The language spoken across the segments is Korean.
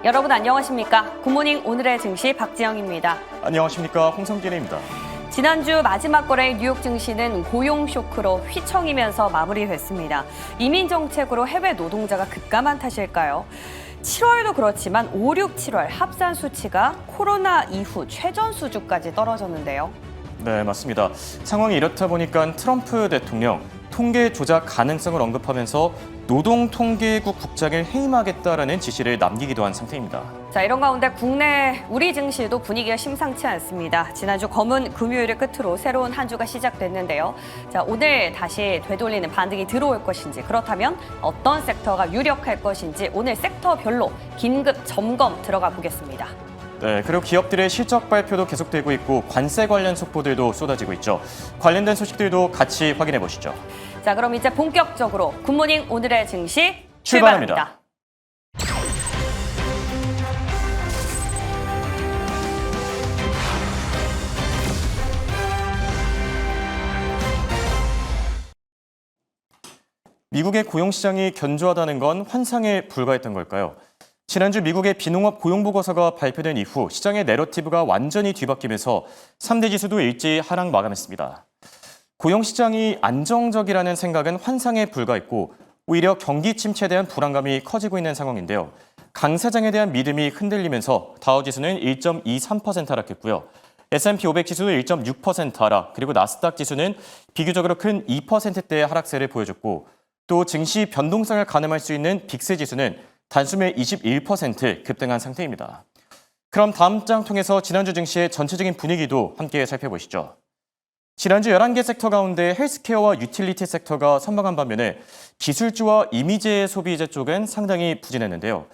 여러분 안녕하십니까? 굿모닝 오늘의 증시 박지영입니다. 안녕하십니까? 홍성진입니다. 지난주 마지막 거래일 뉴욕 증시는 고용 쇼크로 휘청이면서 마무리됐습니다. 이민 정책으로 해외 노동자가 급감한 탓일까요? 7월도 그렇지만 5, 6, 7월 합산 수치가 코로나 이후 최전 수준까지 떨어졌는데요. 네, 맞습니다. 상황이 이렇다 보니까 트럼프 대통령 통계 조작 가능성을 언급하면서 노동통계국 국장을 해임하겠다라는 지시를 남기기도 한 상태입니다. 자, 이런 가운데 국내 우리 증시도 분위기가 심상치 않습니다. 지난주 검은 금요일을 끝으로 새로운 한 주가 시작됐는데요. 자, 오늘 다시 되돌리는 반등이 들어올 것인지, 그렇다면 어떤 섹터가 유력할 것인지 오늘 섹터별로 긴급 점검 들어가 보겠습니다. 네, 그리고 기업들의 실적 발표도 계속되고 있고 관세 관련 속보들도 쏟아지고 있죠. 관련된 소식들도 같이 확인해 보시죠. 자, 그럼 이제 본격적으로 굿모닝 오늘의 증시 출발합니다. 미국의 고용시장이 견조하다는 건 환상에 불과했던 걸까요? 지난주 미국의 비농업 고용보고서가 발표된 이후 시장의 내러티브가 완전히 뒤바뀌면서 3대 지수도 일제히 하락 마감했습니다. 고용시장이 안정적이라는 생각은 환상에 불과했고 오히려 경기 침체에 대한 불안감이 커지고 있는 상황인데요. 강세장에 대한 믿음이 흔들리면서 다우지수는 1.23% 하락했고요. S&P 500 지수도 1.6% 하락, 그리고 나스닥 지수는 비교적으로 큰 2%대의 하락세를 보여줬고 또 증시 변동성을 가늠할 수 있는 빅스 지수는 단숨에 21% 급등한 상태입니다. 그럼 다음 장 통해서 지난주 증시의 전체적인 분위기도 함께 살펴보시죠. 지난주 11개 섹터 가운데 헬스케어와 유틸리티 섹터가 선방한 반면에 기술주와 이미지 소비재 쪽은 상당히 부진했는데요.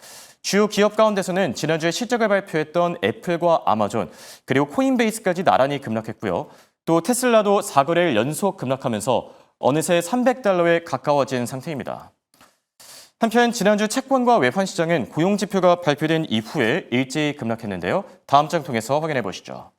주요 기업 가운데서는 지난주에 실적을 발표했던 애플과 아마존, 그리고 코인베이스까지 나란히 급락했고요. 또 테슬라도 4거래일 연속 급락하면서 어느새 $300에 가까워진 상태입니다. 한편 지난주 채권과 외환 시장은 고용 지표가 발표된 이후에 일제히 급락했는데요. 다음 장 통해서 확인해 보시죠.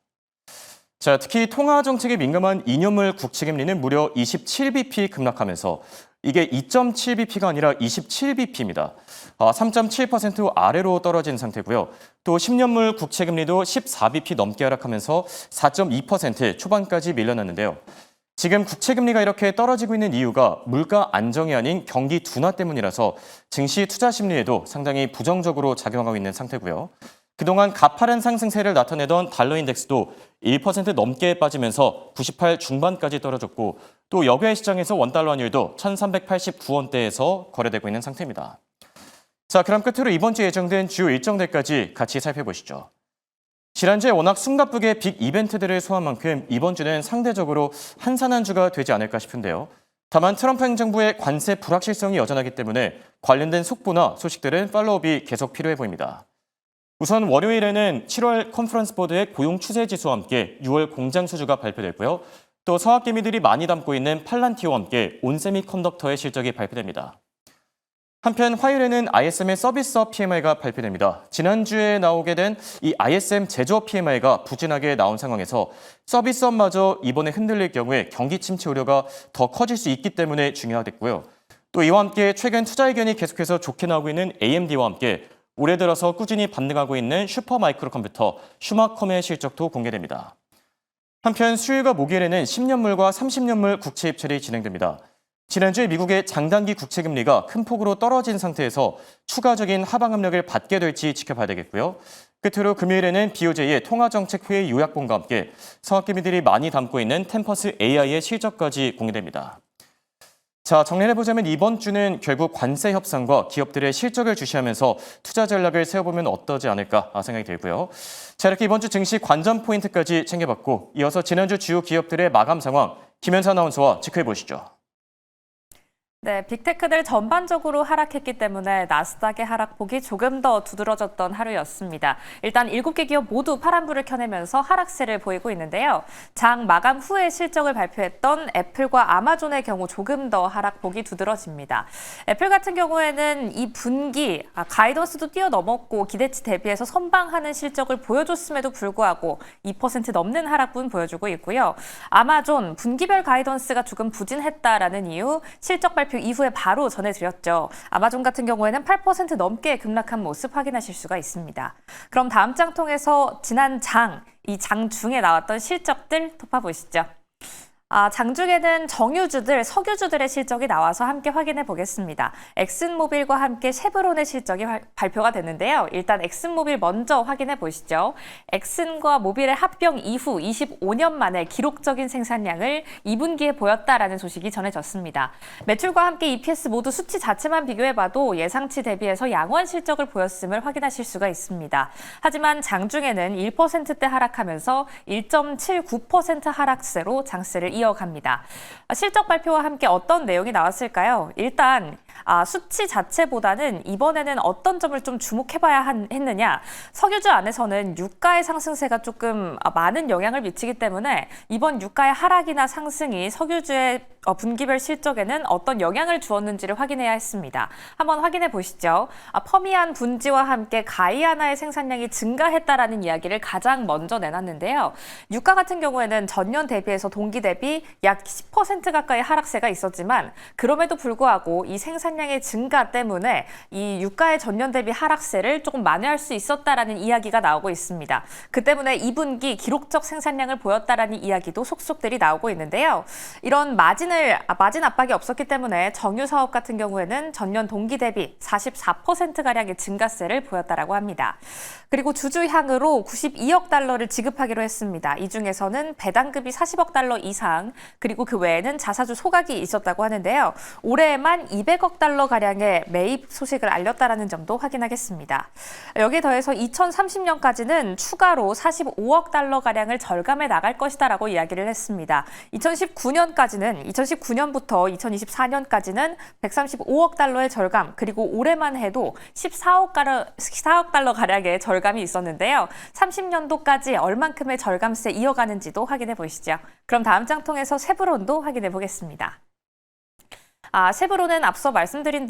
자, 특히 통화 정책에 민감한 2년물 국채 금리는 무려 27bp 급락하면서 이게 2.7bp가 아니라 27bp입니다. 3.7% 아래로 떨어진 상태고요. 또 10년물 국채 금리도 14bp 넘게 하락하면서 4.2% 초반까지 밀려났는데요. 지금 국채 금리가 이렇게 떨어지고 있는 이유가 물가 안정이 아닌 경기 둔화 때문이라서 증시 투자 심리에도 상당히 부정적으로 작용하고 있는 상태고요. 그동안 가파른 상승세를 나타내던 달러 인덱스도 1% 넘게 빠지면서 98 중반까지 떨어졌고 또 여외 시장에서 원달러 환율도 1389원대에서 거래되고 있는 상태입니다. 자, 그럼 끝으로 이번 주 예정된 주요 일정들까지 같이 살펴보시죠. 지난주에 워낙 숨가쁘게 빅 이벤트들을 소화한 만큼 이번 주는 상대적으로 한산한 주가 되지 않을까 싶은데요. 다만 트럼프 행정부의 관세 불확실성이 여전하기 때문에 관련된 속보나 소식들은 팔로우업이 계속 필요해 보입니다. 우선 월요일에는 7월 컨퍼런스 보드의 고용 추세 지수와 함께 6월 공장 수주가 발표됐고요. 또 서학개미들이 많이 담고 있는 팔란티오와 함께 온세미컨덕터의 실적이 발표됩니다. 한편 화요일에는 ISM의 서비스업 PMI가 발표됩니다. 지난주에 나오게 된 이 ISM 제조업 PMI가 부진하게 나온 상황에서 서비스업마저 이번에 흔들릴 경우에 경기 침체 우려가 더 커질 수 있기 때문에 중요하겠고요. 또 이와 함께 최근 투자 의견이 계속해서 좋게 나오고 있는 AMD와 함께 올해 들어서 꾸준히 반등하고 있는 슈퍼마이크로 컴퓨터 슈마컴의 실적도 공개됩니다. 한편 수요일과 목요일에는 10년물과 30년물 국채 입찰이 진행됩니다. 지난주에 미국의 장단기 국채 금리가 큰 폭으로 떨어진 상태에서 추가적인 하방 압력을 받게 될지 지켜봐야 되겠고요. 끝으로 금요일에는 BOJ의 통화정책회의 요약본과 함께 서학개미들이 많이 담고 있는 템퍼스 AI의 실적까지 공개됩니다. 자, 정리해보자면 이번 주는 결국 관세 협상과 기업들의 실적을 주시하면서 투자 전략을 세워보면 어떠지 않을까 생각이 들고요. 자, 이렇게 이번 주 증시 관전 포인트까지 챙겨봤고 이어서 지난주 주요 기업들의 마감 상황 김현사 아나운서와 체크해보시죠. 네, 빅테크들 전반적으로 하락했기 때문에 나스닥의 하락폭이 조금 더 두드러졌던 하루였습니다. 일단 7개 기업 모두 파란불을 켜내면서 하락세를 보이고 있는데요. 장 마감 후에 실적을 발표했던 애플과 아마존의 경우 조금 더 하락폭이 두드러집니다. 애플 같은 경우에는 이 분기 가이던스도 뛰어넘었고 기대치 대비해서 선방하는 실적을 보여줬음에도 불구하고 2% 넘는 하락분 보여주고 있고요. 아마존 분기별 가이던스가 조금 부진했다라는 이유 실적 발표 발표 이후에 바로 전해드렸죠. 아마존 같은 경우에는 8% 넘게 급락한 모습 확인하실 수가 있습니다. 그럼 다음 장 통해서 지난 이 장 중에 나왔던 실적들 덮어보시죠. 장 중에는 정유주들, 석유주들의 실적이 나와서 함께 확인해 보겠습니다. 엑슨모빌과 함께 쉐브론의 실적이 발표가 됐는데요. 일단 엑슨모빌 먼저 확인해 보시죠. 엑슨과 모빌의 합병 이후 25년 만에 기록적인 생산량을 2분기에 보였다라는 소식이 전해졌습니다. 매출과 함께 EPS 모두 수치 자체만 비교해봐도 예상치 대비해서 양호한 실적을 보였음을 확인하실 수가 있습니다. 하지만 장중에는 1%대 하락하면서 1.79% 하락세로 장세를 이어갑니다. 실적 발표와 함께 어떤 내용이 나왔을까요? 일단 수치 자체보다는 이번에는 어떤 점을 좀 주목해봐야 했느냐. 석유주 안에서는 유가의 상승세가 조금 많은 영향을 미치기 때문에 이번 유가의 하락이나 상승이 석유주의 분기별 실적에는 어떤 영향을 주었는지를 확인해야 했습니다. 한번 확인해 보시죠. 퍼미안 분지와 함께 가이아나의 생산량이 증가했다라는 이야기를 가장 먼저 내놨는데요. 유가 같은 경우에는 전년 대비해서 동기 대비 약 10% 가까이 하락세가 있었지만 그럼에도 불구하고 이 생산량의 증가 때문에 이 유가의 전년 대비 하락세를 조금 만회할 수 있었다라는 이야기가 나오고 있습니다. 그 때문에 2분기 기록적 생산량을 보였다라는 이야기도 속속들이 나오고 있는데요. 이런 마진 압박이 없었기 때문에 정유 사업 같은 경우에는 전년 동기 대비 44%가량의 증가세를 보였다라고 합니다. 그리고 주주향으로 92억 달러를 지급하기로 했습니다. 이 중에서는 배당급이 40억 달러 이상, 그리고 그 외에는 자사주 소각이 있었다고 하는데요. 올해에만 200억 달러가량의 매입 소식을 알렸다라는 점도 확인하겠습니다. 여기에 더해서 2030년까지는 추가로 45억 달러가량을 절감해 나갈 것이다라고 이야기를 했습니다. 2019년부터 2024년까지는 135억 달러의 절감, 그리고 올해만 해도 14억 달러가량의 절감이 있었는데요. 30년도까지 얼만큼의 절감세 이어가는지도 확인해 보시죠. 그럼 다음 장 통해서 쉐브론도 확인해 보겠습니다. 쉐브론은 앞서 말씀드린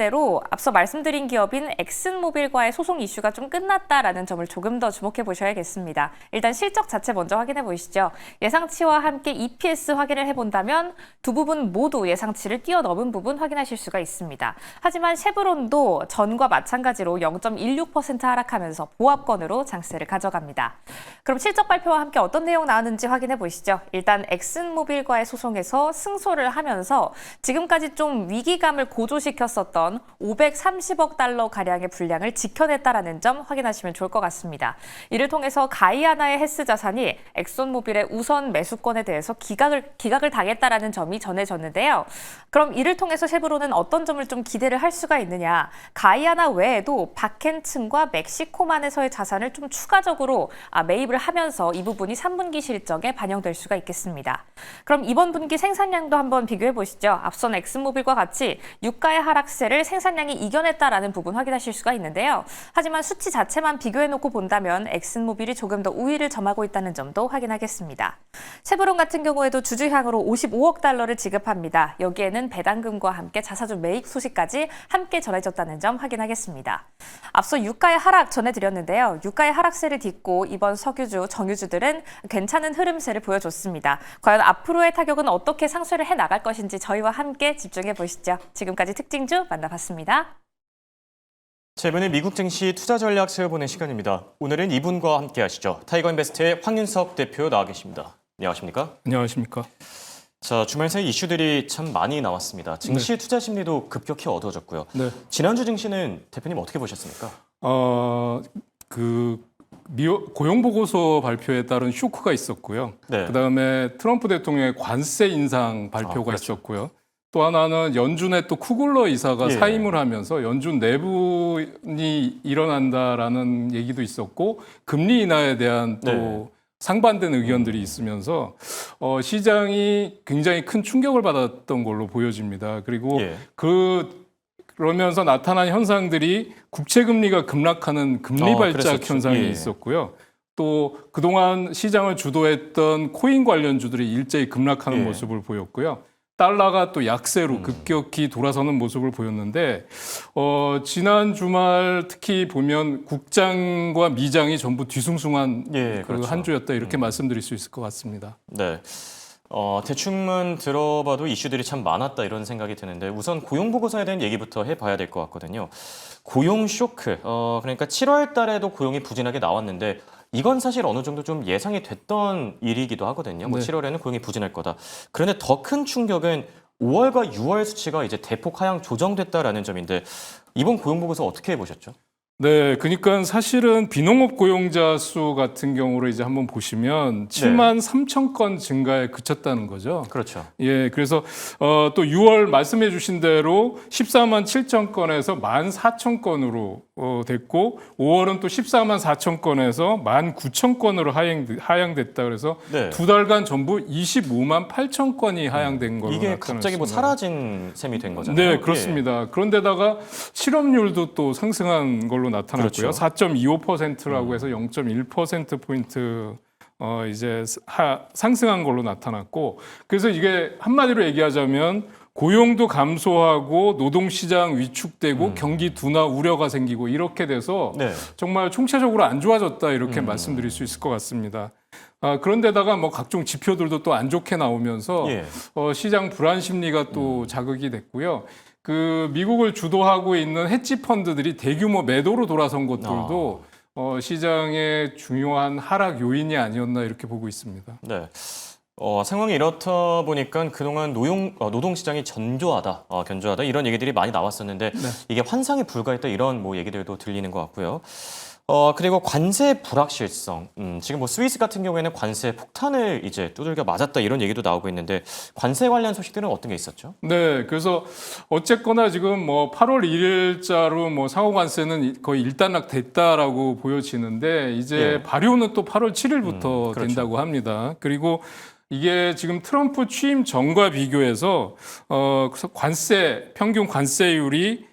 기업인 엑슨모빌과의 소송 이슈가 좀 끝났다라는 점을 조금 더 주목해 보셔야겠습니다. 일단 실적 자체 먼저 확인해 보시죠. 예상치와 함께 EPS 확인을 해본다면 두 부분 모두 예상치를 뛰어넘은 부분 확인하실 수가 있습니다. 하지만 쉐브론도 전과 마찬가지로 0.16% 하락하면서 보합권으로 장세를 가져갑니다. 그럼 실적 발표와 함께 어떤 내용 나왔는지 확인해 보시죠. 일단 엑슨모빌과의 소송에서 승소를 하면서 지금까지 좀 위기감을 고조시켰었던 530억 달러 가량의 분량을 지켜냈다라는 점 확인하시면 좋을 것 같습니다. 이를 통해서 가이아나의 헬스 자산이 엑손모빌의 우선 매수권에 대해서 기각을 당했다라는 점이 전해졌는데요. 그럼 이를 통해서 쉐브론은 어떤 점을 좀 기대를 할 수가 있느냐? 가이아나 외에도 박켄층과 멕시코만에서의 자산을 좀 추가적으로 매입을 하면서 이 부분이 3분기 실적에 반영될 수가 있겠습니다. 그럼 이번 분기 생산량도 한번 비교해 보시죠. 앞선 엑슨모빌과 같이 유가의 하락세를 생산량이 이겨냈다라는 부분 확인하실 수가 있는데요. 하지만 수치 자체만 비교해놓고 본다면 엑슨모빌이 조금 더 우위를 점하고 있다는 점도 확인하겠습니다. 쉐브론 같은 경우에도 주주향으로 55억 달러를 지급합니다. 여기에는 배당금과 함께 자사주 매입 소식까지 함께 전해졌다는 점 확인하겠습니다. 앞서 유가의 하락 전해드렸는데요. 유가의 하락세를 딛고 이번 석유주, 정유주들은 괜찮은 흐름세를 보여줬습니다. 과연 앞으로의 타격은 어떻게 상쇄를 해나갈 것인지 저희와 함께 집중해 보시죠. 지금까지 특징주 만나봤습니다. 자, 이번에 미국 증시 투자 전략 세워보는 시간입니다. 오늘은 이분과 함께 하시죠. 타이거인베스트의 황윤석 대표 나와 계십니다. 안녕하십니까? 안녕하십니까? 자, 주말 사이 이슈들이 참 많이 나왔습니다. 증시 투자 심리도 급격히 어두워졌고요. 네. 지난주 증시는 대표님 어떻게 보셨습니까? 고용 보고서 발표에 따른 쇼크가 있었고요. 네. 그다음에 트럼프 대통령의 관세 인상 발표가 그렇죠. 있었고요. 또 하나는 연준의 또 쿠글러 이사가 예. 사임을 하면서 연준 내분이 일어난다라는 얘기도 있었고 금리 인하에 대한 또 네. 상반된 의견들이 있으면서 시장이 굉장히 큰 충격을 받았던 걸로 보여집니다. 그리고 예. 그러면서 나타난 현상들이 국채 금리가 급락하는 금리 발작 그랬었죠. 현상이 예. 있었고요. 또 그동안 시장을 주도했던 코인 관련주들이 일제히 급락하는 예. 모습을 보였고요. 달러가 또 약세로 급격히 돌아서는 모습을 보였는데 지난 주말 특히 보면 국장과 미장이 전부 뒤숭숭한 예, 그 그렇죠. 한 주였다 이렇게 말씀드릴 수 있을 것 같습니다. 네. 대충만 들어봐도 이슈들이 참 많았다 이런 생각이 드는데 우선 고용보고서에 대한 얘기부터 해봐야 될 것 같거든요. 고용 쇼크, 그러니까 7월 달에도 고용이 부진하게 나왔는데 이건 사실 어느 정도 좀 예상이 됐던 일이기도 하거든요. 뭐 네. 7월에는 고용이 부진할 거다. 그런데 더 큰 충격은 5월과 6월 수치가 이제 대폭 하향 조정됐다라는 점인데 이번 고용보고서 어떻게 보셨죠? 네, 그러니까 사실은 비농업 고용자 수 같은 경우를 이제 한번 보시면 7만 3천 건 증가에 그쳤다는 거죠. 그렇죠. 예, 그래서 또 6월 말씀해 주신 대로 14만 7천 건에서 1만 4천 건으로 됐고 5월은 또 14만 4천 건에서 1만 9천 건으로 하향됐다 그래서 네. 두 달간 전부 25만 8천 건이 하향된 걸로 이게 나타났습니다. 갑자기 뭐 사라진 셈이 된 거잖아요. 네, 그렇습니다. 그런데다가 실업률도 또 상승한 걸로 나타났고요. 그렇죠. 4.25%라고 해서 0.1%포인트 이제 상승한 걸로 나타났고 그래서 이게 한마디로 얘기하자면 고용도 감소하고 노동시장 위축되고 경기 둔화 우려가 생기고 이렇게 돼서 네. 정말 총체적으로 안 좋아졌다 이렇게 말씀드릴 수 있을 것 같습니다. 그런데다가 뭐 각종 지표들도 또 안 좋게 나오면서 예. 시장 불안 심리가 또 자극이 됐고요. 그 미국을 주도하고 있는 헤지 펀드들이 대규모 매도로 돌아선 것들도 시장의 중요한 하락 요인이 아니었나 이렇게 보고 있습니다. 네. 상황이 이렇다 보니까 그동안 노동시장이 견조하다 이런 얘기들이 많이 나왔었는데 이게 환상에 불과했다 이런 뭐 얘기들도 들리는 것 같고요. 그리고 관세 불확실성. 지금 뭐 스위스 같은 경우에는 관세 폭탄을 이제 두들겨 맞았다 이런 얘기도 나오고 있는데 관세 관련 소식들은 어떤 게 있었죠? 네, 그래서 어쨌거나 지금 뭐 8월 1일자로 뭐 상호 관세는 거의 일단락 됐다라고 보여지는데 이제 예. 발효는 또 8월 7일부터 그렇죠. 된다고 합니다. 그리고 이게 지금 트럼프 취임 전과 비교해서 평균 관세율이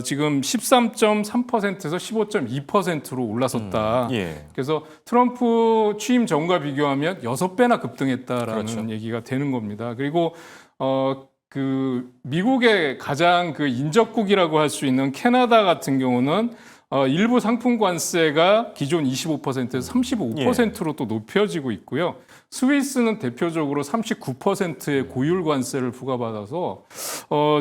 지금 13.3%에서 15.2%로 올라섰다. 예. 그래서 트럼프 취임 전과 비교하면 6배나 급등했다라는 그렇죠. 얘기가 되는 겁니다. 그리고 그 미국의 가장 그 인접국이라고 할 수 있는 캐나다 같은 경우는 일부 상품 관세가 기존 25%에서 35%로 또 높여지고 있고요. 스위스는 대표적으로 39%의 고율 관세를 부과받아서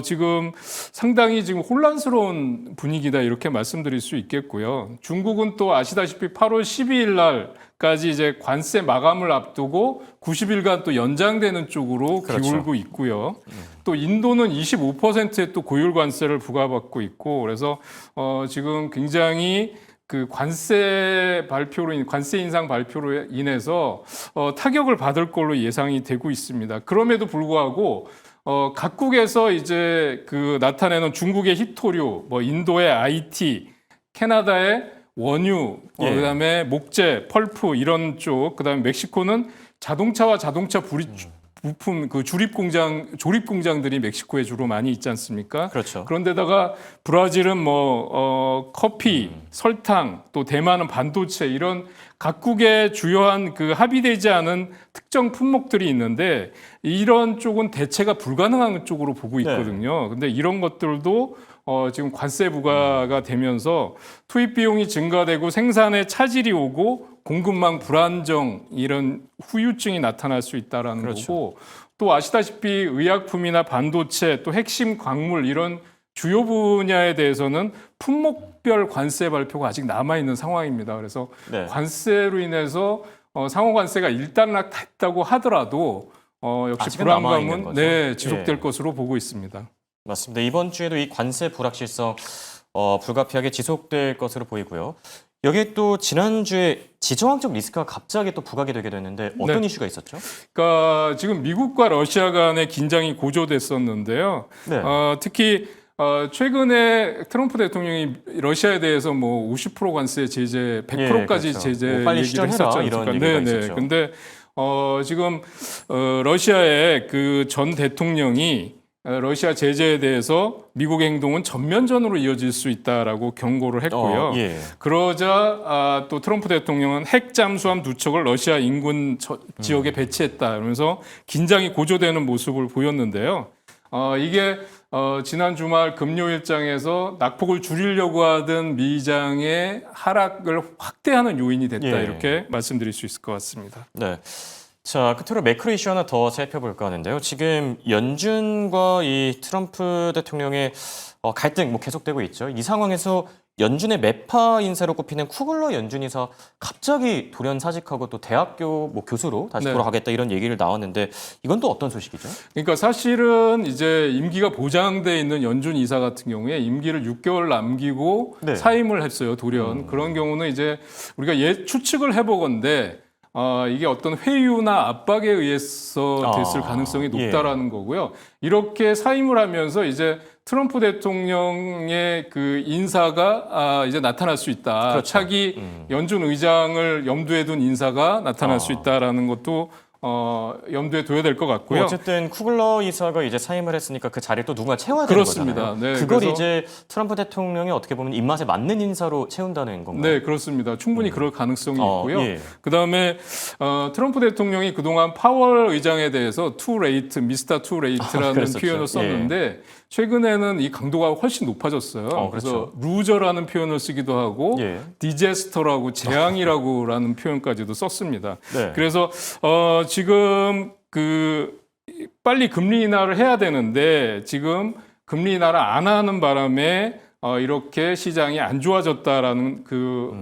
지금 상당히 지금 혼란스러운 분위기다 이렇게 말씀드릴 수 있겠고요. 중국은 또 아시다시피 8월 12일 날까지 이제 관세 마감을 앞두고 90일간 또 연장되는 쪽으로 그렇죠. 기울고 있고요. 또 인도는 25%의 또 고율 관세를 부과받고 있고 그래서 지금 굉장히 그 관세 인상 발표로 인해서 타격을 받을 걸로 예상이 되고 있습니다. 그럼에도 불구하고 각국에서 이제 그 나타내는 중국의 희토류, 뭐 인도의 IT, 캐나다의 원유, 예. 그다음에 목재, 펄프 이런 쪽, 그다음에 멕시코는 자동차와 자동차 부품 그 조립 공장들이 멕시코에 주로 많이 있지 않습니까? 그렇죠. 그런데다가 브라질은 뭐 커피, 설탕, 또 대만은 반도체 이런 각국의 주요한 그 합의되지 않은 특정 품목들이 있는데 이런 쪽은 대체가 불가능한 쪽으로 보고 있거든요. 근데 이런 것들도 지금 관세 부과가 되면서 투입 비용이 증가되고 생산에 차질이 오고 공급망 불안정 이런 후유증이 나타날 수 있다라는 그렇죠. 거고 또 아시다시피 의약품이나 반도체 또 핵심 광물 이런 주요 분야에 대해서는 품목별 관세 발표가 아직 남아 있는 상황입니다. 그래서 네. 관세로 인해서 상호 관세가 일단락됐다고 하더라도 역시 아직은 남아 있는 불안감은 거죠. 지속될 예. 것으로 보고 있습니다. 맞습니다. 이번 주에도 이 관세 불확실성 불가피하게 지속될 것으로 보이고요. 여기에 또 지난주에 지정학적 리스크가 갑자기 또 부각이 되게 됐는데 어떤 네. 이슈가 있었죠? 그러니까 지금 미국과 러시아 간의 긴장이 고조됐었는데요. 네. 특히 최근에 트럼프 대통령이 러시아에 대해서 뭐 50% 관세 제재, 100%까지 그렇죠. 제재 뭐 빨리 얘기를 시전해라, 했었지 이런 않습니까? 얘기가 네네. 있었죠. 근데 지금 러시아의 그 전 대통령이 러시아 제재에 대해서 미국의 행동은 전면전으로 이어질 수 있다라고 경고를 했고요. 예. 그러자 또 트럼프 대통령은 핵 잠수함 2척을 러시아 인근 지역에 배치했다. 그러면서 긴장이 고조되는 모습을 보였는데요. 이게 지난 주말 금요일장에서 낙폭을 줄이려고 하던 미장의 하락을 확대하는 요인이 됐다. 예. 이렇게 말씀드릴 수 있을 것 같습니다. 네. 자, 끝으로 매크로 이슈 하나 더 살펴볼까 하는데요. 지금 연준과 이 트럼프 대통령의 갈등 계속되고 있죠. 이 상황에서 연준의 매파 인사로 꼽히는 쿠글러 연준 이사 갑자기 돌연사직하고 또 대학교 교수로 다시 네. 돌아가겠다 이런 얘기를 나왔는데 이건 또 어떤 소식이죠? 그러니까 사실은 이제 임기가 보장돼 있는 연준 이사 같은 경우에 임기를 6개월 남기고 네. 사임을 했어요, 돌연. 그런 경우는 이제 우리가 추측을 해보건데 이게 어떤 회유나 압박에 의해서 됐을 가능성이 높다라는 거고요. 이렇게 사임을 하면서 이제 트럼프 대통령의 그 인사가 이제 나타날 수 있다. 그렇죠. 차기 연준 의장을 염두에 둔 인사가 나타날 수 있다라는 것도 염두에 둬야 될 것 같고요. 어쨌든 쿠글러 이사가 이제 사임을 했으니까 그 자리를 또 누군가 채워야 되는 그렇습니다. 거잖아요. 네, 그걸 그래서- 이제 트럼프 대통령이 어떻게 보면 입맛에 맞는 인사로 채운다는 건가요? 네, 그렇습니다. 충분히 그럴 가능성이 있고요. 예. 그다음에 트럼프 대통령이 그동안 파월 의장에 대해서 투 레이트, 미스터 투 레이트라는 그랬었죠. 표현을 썼는데 최근에는 이 강도가 훨씬 높아졌어요. 그렇죠. 그래서 루저라는 표현을 쓰기도 하고 예. 디제스터라고 재앙이라고라는 표현까지도 썼습니다. 네. 그래서 지금 빨리 금리 인하를 해야 되는데 지금 금리 인하를 안 하는 바람에 이렇게 시장이 안 좋아졌다라는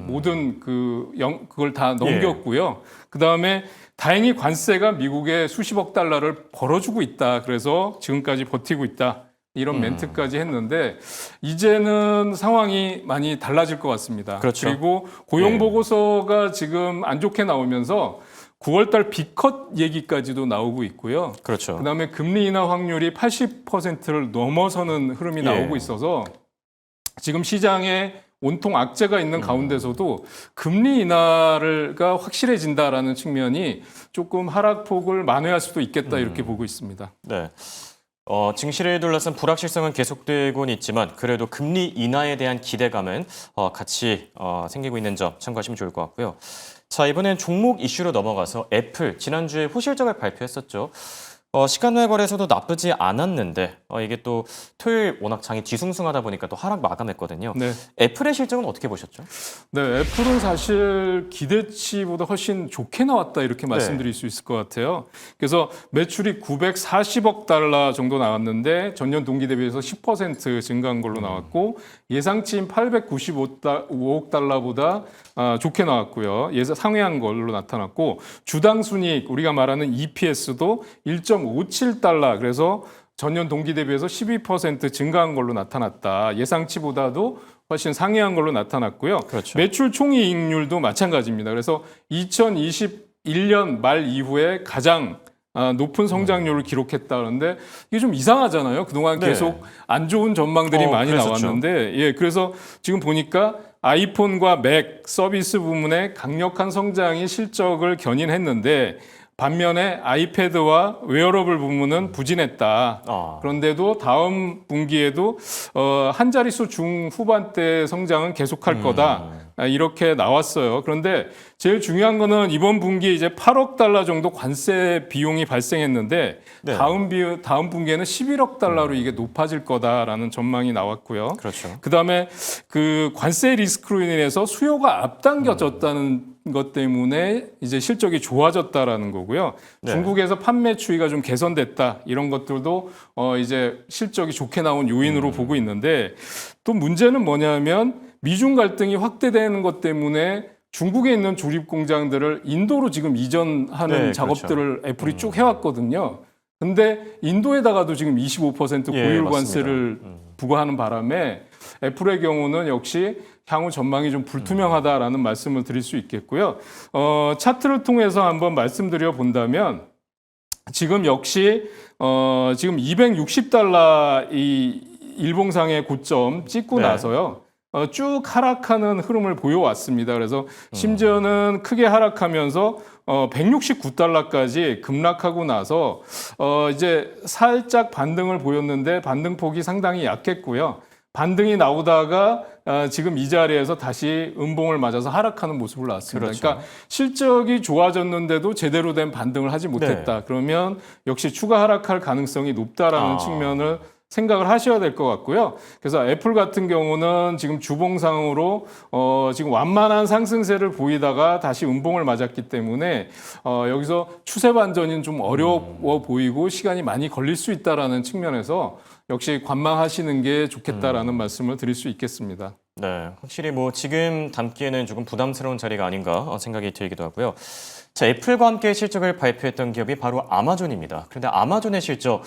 모든 그걸 다 넘겼고요. 그다음에 다행히 관세가 미국에 수십억 달러를 벌어주고 있다. 그래서 지금까지 버티고 있다. 이런 멘트까지 했는데 이제는 상황이 많이 달라질 것 같습니다. 그렇죠. 그리고 고용 보고서가 지금 안 좋게 나오면서 9월달 B컷 얘기까지도 나오고 있고요. 그렇죠. 그다음에 금리 인하 확률이 80%를 넘어서는 흐름이 나오고 있어서 지금 시장에 온통 악재가 있는 가운데서도 금리 인하가 확실해진다라는 측면이 조금 하락폭을 만회할 수도 있겠다 이렇게 보고 있습니다. 네. 증시를 둘러싼 불확실성은 계속되곤 있지만 그래도 금리 인하에 대한 기대감은 같이 생기고 있는 점 참고하시면 좋을 것 같고요. 자, 이번엔 종목 이슈로 넘어가서 애플 지난주에 호실적을 발표했었죠. 시간외 거래소도 나쁘지 않았는데 이게 또 토요일 워낙 장이 뒤숭숭하다 보니까 또 하락 마감했거든요. 네. 애플의 실적은 어떻게 보셨죠? 네, 애플은 사실 기대치보다 훨씬 좋게 나왔다 이렇게 말씀드릴 수 있을 것 같아요. 그래서 매출이 940억 달러 정도 나왔는데 전년 동기 대비해서 10% 증가한 걸로 나왔고 예상치인 895억 달러보다 좋게 나왔고요. 상회한 걸로 나타났고 주당 순이익 우리가 말하는 EPS도 1.57달러 그래서 전년 동기 대비해서 12% 증가한 걸로 나타났다. 예상치보다도 훨씬 상회한 걸로 나타났고요. 그렇죠. 매출 총이익률도 마찬가지입니다. 그래서 2021년 말 이후에 가장 높은 성장률을 기록했다 그러는데 이게 좀 이상하잖아요. 그동안 네. 계속 안 좋은 전망들이 많이 그랬었죠. 나왔는데 그래서 지금 보니까 아이폰과 맥 서비스 부문의 강력한 성장이 실적을 견인했는데 반면에 아이패드와 웨어러블 부문은 부진했다. 그런데도 다음 분기에도 한 자릿수 중후반대 성장은 계속할 거다. 이렇게 나왔어요. 그런데 제일 중요한 거는 이번 분기에 이제 8억 달러 정도 관세 비용이 발생했는데 네. 다음 분기에는 11억 달러로 이게 높아질 거다라는 전망이 나왔고요. 그렇죠. 그다음에 그 관세 리스크로 인해서 수요가 앞당겨졌다는 것 때문에 이제 실적이 좋아졌다라는 거고요. 네. 중국에서 판매 추이가 좀 개선됐다 이런 것들도 이제 실적이 좋게 나온 요인으로 보고 있는데 또 문제는 뭐냐면 미중 갈등이 확대되는 것 때문에 중국에 있는 조립 공장들을 인도로 지금 이전하는 네, 작업들을 애플이 쭉 해왔거든요. 근데 인도에다가도 지금 25% 고율 맞습니다. 관세를 부과하는 바람에 애플의 경우는 역시 향후 전망이 좀 불투명하다라는 말씀을 드릴 수 있겠고요. 차트를 통해서 한번 말씀드려 본다면 지금 역시 지금 260달러 이 일봉상의 고점 찍고 네. 나서요. 쭉 하락하는 흐름을 보여왔습니다. 그래서 심지어는 크게 하락하면서 169달러까지 급락하고 나서 이제 살짝 반등을 보였는데 반등폭이 상당히 약했고요. 반등이 나오다가 지금 이 자리에서 다시 음봉을 맞아서 하락하는 모습을 나왔습니다. 그렇죠. 그러니까 실적이 좋아졌는데도 제대로 된 반등을 하지 못했다. 그러면 역시 추가 하락할 가능성이 높다라는 측면을 생각을 하셔야 될 것 같고요. 그래서 애플 같은 경우는 지금 주봉상으로 지금 완만한 상승세를 보이다가 다시 음봉을 맞았기 때문에 여기서 추세 반전이 좀 어려워 보이고 시간이 많이 걸릴 수 있다라는 측면에서 역시 관망하시는 게 좋겠다라는 말씀을 드릴 수 있겠습니다. 네, 확실히 뭐 지금 담기에는 조금 부담스러운 자리가 아닌가 생각이 들기도 하고요. 자, 애플과 함께 실적을 발표했던 기업이 바로 아마존입니다. 그런데 아마존의 실적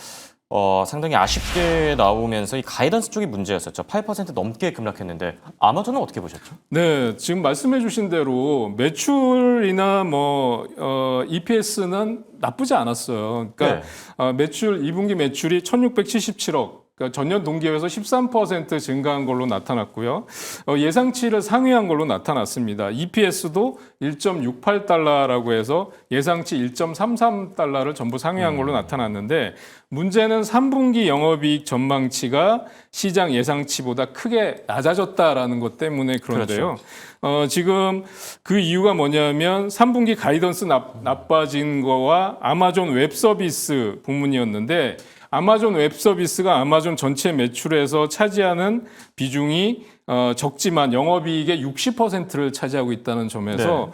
상당히 아쉽게 나오면서 이 가이던스 쪽이 문제였었죠. 8% 넘게 급락했는데 아마존은 어떻게 보셨죠? 네, 지금 말씀해 주신 대로 매출이나 EPS는 나쁘지 않았어요. 그러니까 매출 2분기 매출이 1,677억. 그러니까 전년 동기에 비해서 13% 증가한 걸로 나타났고요. 예상치를 상회한 걸로 나타났습니다. EPS도 1.68달러라고 해서 예상치 1.33달러를 전부 상회한 걸로 나타났는데 문제는 3분기 영업이익 전망치가 시장 예상치보다 크게 낮아졌다라는 것 때문에 그런데요. 그렇죠. 지금 그 이유가 뭐냐면 3분기 가이던스 나빠진 거와 아마존 웹서비스 부문이었는데 아마존 웹서비스가 아마존 전체 매출에서 차지하는 비중이 적지만 영업이익의 60%를 차지하고 있다는 점에서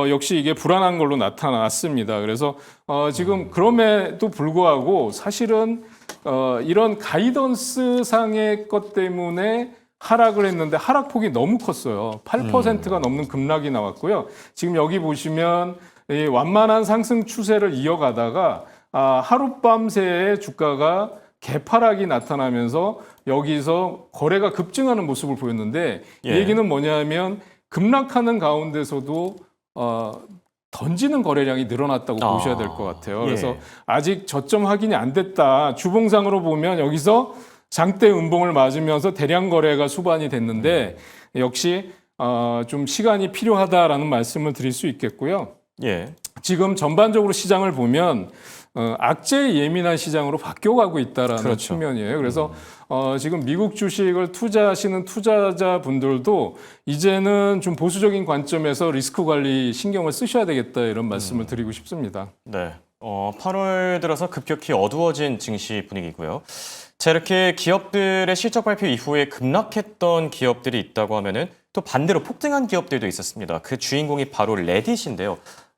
역시 이게 불안한 걸로 나타났습니다. 그래서 지금 그럼에도 불구하고 사실은 이런 가이던스 상의 것 때문에 하락을 했는데 하락폭이 너무 컸어요. 8%가 넘는 급락이 나왔고요. 지금 여기 보시면 이 완만한 상승 추세를 이어가다가 하룻밤 새에 주가가 개파락이 나타나면서 여기서 거래가 급증하는 모습을 보였는데 이 얘기는 뭐냐면 급락하는 가운데서도 던지는 거래량이 늘어났다고 보셔야 될 것 같아요. 그래서 아직 저점 확인이 안 됐다. 주봉상으로 보면 여기서 장대 음봉을 맞으면서 대량 거래가 수반이 됐는데 역시 좀 시간이 필요하다라는 말씀을 드릴 수 있겠고요. 지금 전반적으로 시장을 보면 악재에 예민한 시장으로 바뀌어가고 있다라는 측면이에요. 그래서 지금 미국 주식을 투자하시는 투자자분들도 이제는 좀 보수적인 관점에서 리스크 관리 신경을 쓰셔야 되겠다 이런 말씀을 드리고 싶습니다. 네, 8월 들어서 급격히 어두워진 증시 분위기고요. 자, 이렇게 기업들의 실적 발표 이후에 급락했던 기업들이 있다고 하면은 또 반대로 폭등한 기업들도 있었습니다. 그 주인공이 바로 레딧인데요.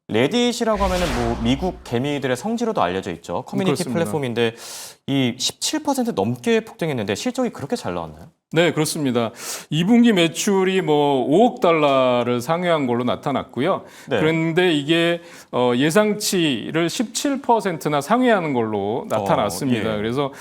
레딧이라고 하면은 뭐 미국 개미들의 성지로도 알려져 있죠. 커뮤니티 그렇습니다. 플랫폼인데 이 17% 넘게 폭등했는데 실적이 그렇게 잘 나왔나요? 네, 그렇습니다. 2분기 매출이 5억 달러를 상회한 걸로 나타났고요. 그런데 이게 예상치를 17%나 상회하는 걸로 나타났습니다. 그래서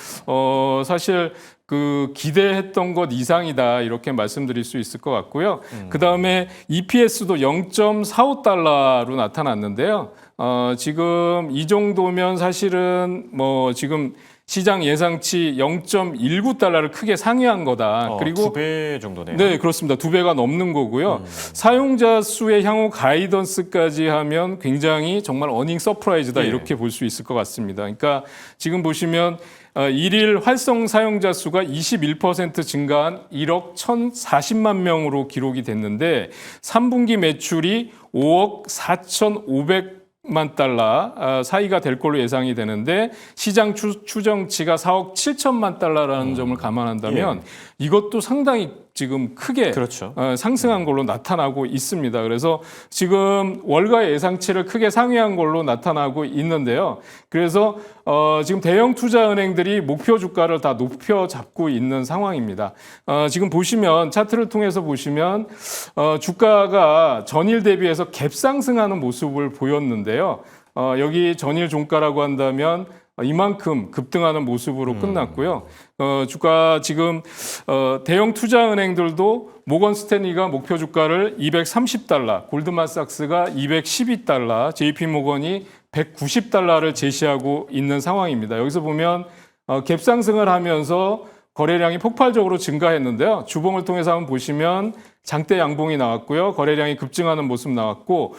사실 그 기대했던 것 이상이다 이렇게 말씀드릴 수 있을 것 같고요. 그 다음에 EPS도 0.45달러로 나타났는데요. 지금 이 정도면 사실은 지금 시장 예상치 0.19달러를 크게 상회한 거다. 그리고 2배 정도네요. 네, 그렇습니다. 2배가 넘는 거고요. 사용자 수의 향후 가이던스까지 하면 굉장히 정말 어닝 서프라이즈다 이렇게 볼 수 있을 것 같습니다. 그러니까 지금 보시면 일일 활성 사용자 수가 21% 증가한 1억 1,040만 명으로 기록이 됐는데 3분기 매출이 5억 4,500만 달러 사이가 될 걸로 예상이 되는데 시장 추정치가 4억 7천만 달러라는 점을 감안한다면 이것도 상당히 지금 크게 상승한 걸로 나타나고 있습니다. 그래서 지금 월가 예상치를 크게 상회한 걸로 나타나고 있는데요. 그래서 지금 대형 투자은행들이 목표 주가를 다 높여 잡고 있는 상황입니다. 지금 보시면 차트를 통해서 보시면 주가가 전일 대비해서 갭 상승하는 모습을 보였는데요. 여기 전일 종가라고 한다면 이만큼 급등하는 모습으로 끝났고요. 주가 지금 대형 투자은행들도 모건 스탠리가 목표 주가를 230달러, 골드만삭스가 212달러, JP 모건이 190달러를 제시하고 있는 상황입니다. 여기서 보면 갭 상승을 하면서 거래량이 폭발적으로 증가했는데요. 주봉을 통해서 한번 보시면 장대 양봉이 나왔고요. 거래량이 급증하는 모습 나왔고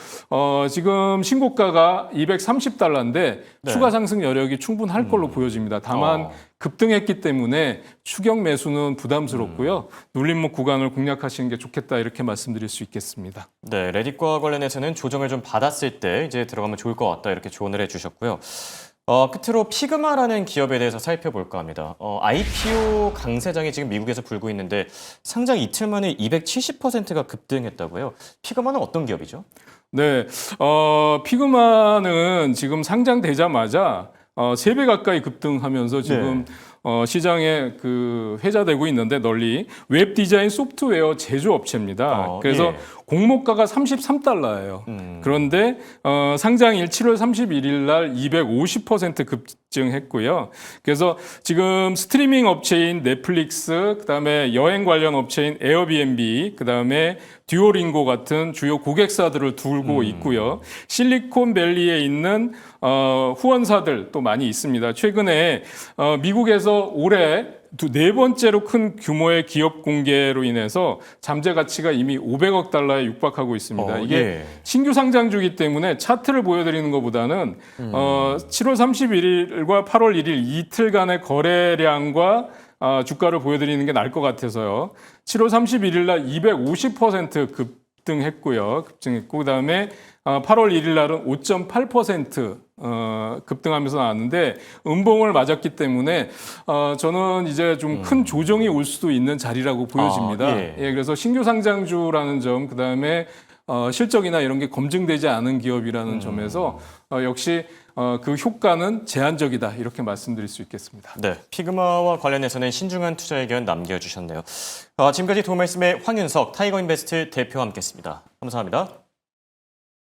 지금 신고가가 230달러인데 추가 상승 여력이 충분할 걸로 보여집니다. 다만 급등했기 때문에 추격 매수는 부담스럽고요. 눌림목 구간을 공략하시는 게 좋겠다 이렇게 말씀드릴 수 있겠습니다. 네, 레딧과 관련해서는 조정을 좀 받았을 때 이제 들어가면 좋을 것 같다 이렇게 조언을 해주셨고요. 끝으로 피그마라는 기업에 대해서 살펴볼까 합니다. IPO 강세장이 지금 미국에서 불고 있는데 상장 이틀 만에 270%가 급등했다고요. 피그마는 어떤 기업이죠? 네, 피그마는 지금 상장되자마자 3배 가까이 급등하면서 지금 시장에 그 회자되고 있는데 널리 웹 디자인 소프트웨어 제조업체입니다. 그래서 예. 공모가가 33달러예요. 그런데 상장일 7월 31일 날 250% 급증했고요. 그래서 지금 스트리밍 업체인 넷플릭스, 그다음에 여행 관련 업체인 에어비앤비, 그다음에 듀오링고 같은 주요 고객사들을 두고 있고요. 실리콘밸리에 있는 후원사들 또 많이 있습니다. 최근에 미국에서 올해 4번째로 큰 규모의 기업 공개로 인해서 잠재 가치가 이미 500억 달러에 육박하고 있습니다. 이게 예. 신규 상장주기 때문에 차트를 보여드리는 것보다는 7월 31일과 8월 1일 이틀간의 거래량과 주가를 보여드리는 게 나을 것 같아서요. 7월 31일 날 250% 급등했고 그다음에 8월 1일 날은 5.8% 급등하면서 나왔는데 음봉을 맞았기 때문에 저는 이제 좀 큰 조정이 올 수도 있는 자리라고 보여집니다. 예. 그래서 신규 상장주라는 점, 그다음에 실적이나 이런 게 검증되지 않은 기업이라는 점에서 역시 그 효과는 제한적이다 이렇게 말씀드릴 수 있겠습니다. 네, 피그마와 관련해서는 신중한 투자 의견 남겨주셨네요. 지금까지 도움말씀의 황윤석 타이거인베스트 대표와 함께했습니다. 감사합니다.